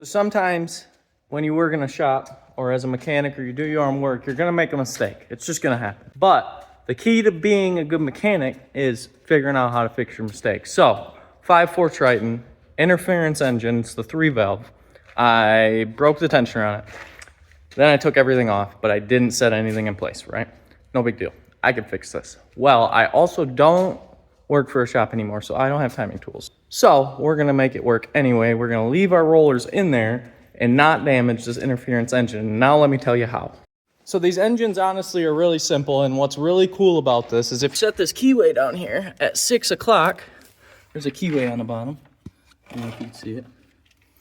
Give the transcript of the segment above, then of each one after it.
Sometimes when you work in a shop or as a mechanic or you do your own work, you're gonna make a mistake. It's just gonna happen. But the key to being a good mechanic is figuring out how to fix your mistakes. So 5.4 Triton, interference engine, it's the 3-valve. I broke the tensioner on it. Then I took everything off, but I didn't set anything in place, right? No big deal. I can fix this. Well, I also don't work for a shop anymore, so I don't have timing tools. So we're gonna make it work anyway. We're gonna leave our rollers in there and not damage this interference engine. Now let me tell you how. So these engines honestly are really simple, and what's really cool about this is if you set this keyway down here at 6 o'clock, there's a keyway on the bottom. I don't know if you can see it.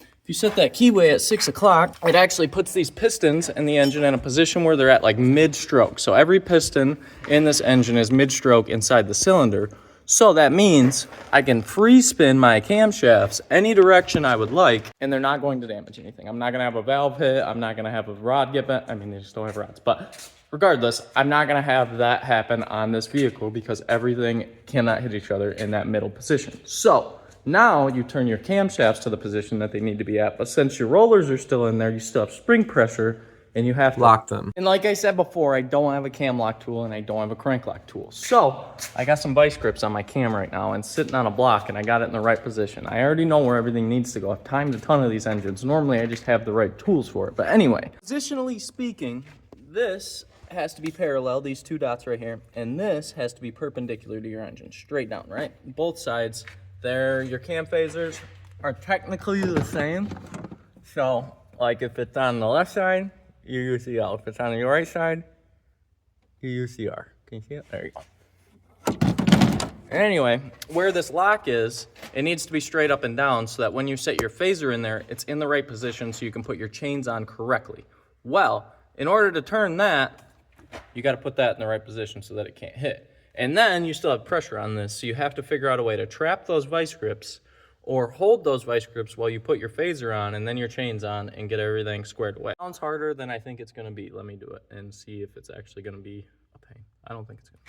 If you set that keyway at 6 o'clock, it actually puts these pistons in the engine in a position where they're at like mid-stroke. So every piston in this engine is mid-stroke inside the cylinder. So that means I can free spin my camshafts any direction I would like, and they're not going to damage anything. I'm not gonna have a valve hit. I'm not gonna have a rod get bent. I mean, they just don't have rods. But regardless, I'm not gonna have that happen on this vehicle because everything cannot hit each other in that middle position. So now you turn your camshafts to the position that they need to be at. But since your rollers are still in there, you still have spring pressure, and you have to lock them. And like I said before, I don't have a cam lock tool and I don't have a crank lock tool. So I got some vice grips on my cam right now and sitting on a block, and I got it in the right position. I already know where everything needs to go. I've timed a ton of these engines. Normally I just have the right tools for it. But anyway, positionally speaking, this has to be parallel, these two dots right here, and this has to be perpendicular to your engine, straight down, right? Both sides, your cam phasers are technically the same. So like if it's on the left side, you use the L. If it's on the right side, you use the R. Can you see it? There you go. Anyway, where this lock is, it needs to be straight up and down so that when you set your phaser in there, it's in the right position so you can put your chains on correctly. Well, in order to turn that, you got to put that in the right position so that it can't hit. And then you still have pressure on this, so you have to figure out a way to trap those vice grips or hold those vice grips while you put your phaser on and then your chains on and get everything squared away. Sounds harder than I think it's gonna be. Let me do it and see if it's actually gonna be a pain. I don't think it's gonna be.